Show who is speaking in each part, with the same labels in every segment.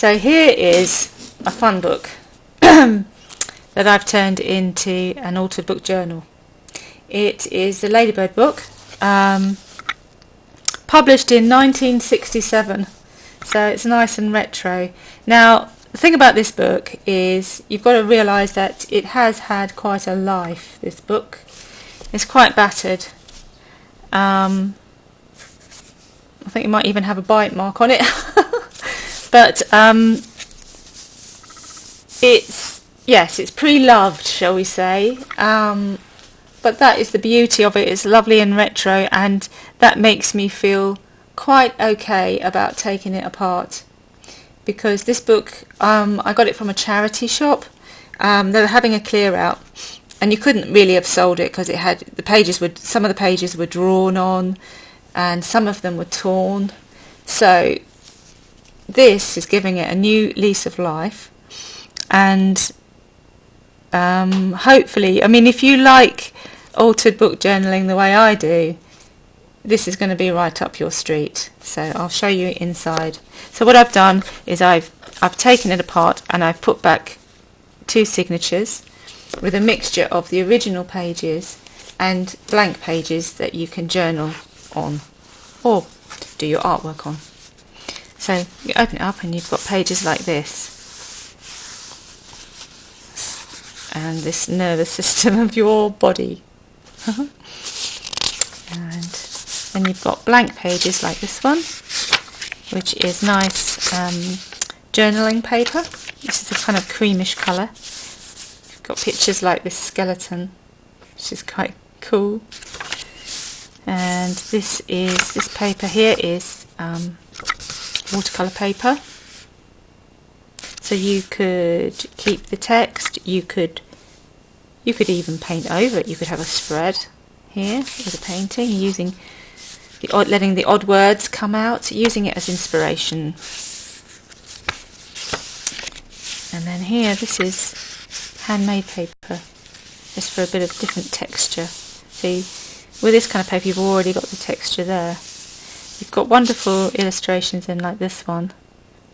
Speaker 1: So here is a fun book that I've turned into an altered book journal. It is the Ladybird book, published in 1967, so it's nice and retro. Now, the thing about this book is you've got to realise that it has had quite a life, this book. It's quite battered. I think it might even have a bite mark on it. But it's pre-loved, shall we say. But that is the beauty of it. It's lovely and retro, and that makes me feel quite okay about taking it apart. Because this book, I got it from a charity shop. They were having a clear out, and you couldn't really have sold it because it had some of the pages were drawn on, and some of them were torn. So this is giving it a new lease of life, and hopefully, I mean, if you like altered book journaling the way I do, this is going to be right up your street. So I'll show you inside. So what I've done is I've taken it apart and I've put back 2 signatures with a mixture of the original pages and blank pages that you can journal on or do your artwork on. So you open it up and you've got pages like this, and this nervous system of your body. And then you've got blank pages like this one, which is nice journaling paper. This is a kind of creamish colour. You've got pictures like this skeleton, which is quite cool. And this paper here is watercolour paper. So you could keep the text, you could even paint over it. You could have a spread here with a painting, using letting the odd words come out, using it as inspiration. And then here, this is handmade paper, just for a bit of different texture. See, with this kind of paper you've already got the texture there. You've got wonderful illustrations in like this one,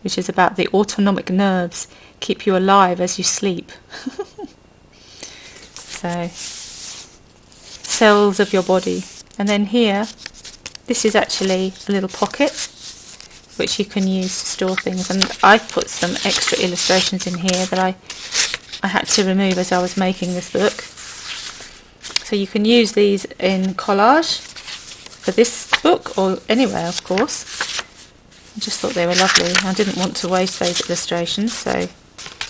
Speaker 1: which is about the autonomic nerves, keep you alive as you sleep. So, cells of your body. And then here, this is actually a little pocket which you can use to store things, and I've put some extra illustrations in here that I had to remove as I was making this book. So you can use these in collage for this book or anywhere, of course. I just thought they were lovely. I didn't want to waste those illustrations, so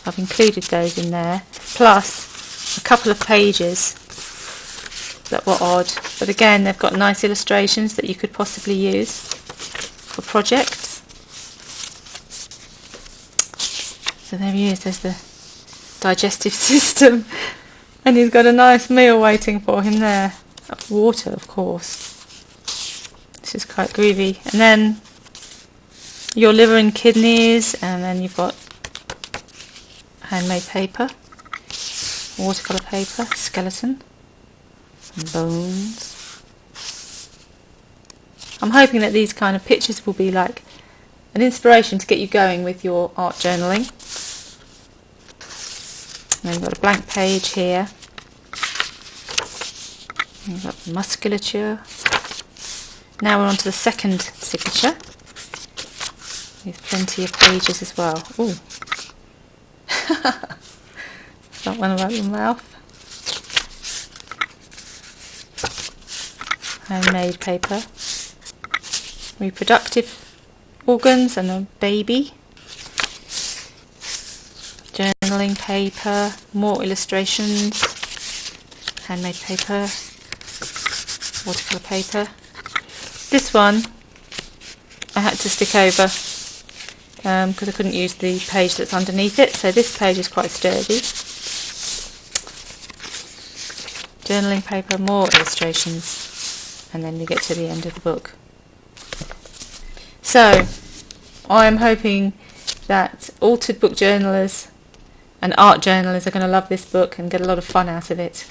Speaker 1: I've included those in there, plus a couple of pages that were odd, but again they've got nice illustrations that you could possibly use for projects. So there he is, there's the digestive system, and he's got a nice meal waiting for him there. Water, of course. This is quite groovy. And then your liver and kidneys, and then you've got handmade paper, watercolour paper, skeleton, and bones. I'm hoping that these kind of pictures will be like an inspiration to get you going with your art journaling. And then you've got a blank page here. And you've got the musculature. Now we're on to the second signature, with plenty of pages as well. Ooh. That one about the mouth. Handmade paper. Reproductive organs and a baby. Journaling paper. More illustrations. Handmade paper. Watercolour paper. This one I had to stick over because I couldn't use the page that's underneath it, so this page is quite sturdy. Journaling paper, more illustrations, and then you get to the end of the book. So I'm hoping that altered book journalers and art journalers are going to love this book and get a lot of fun out of it.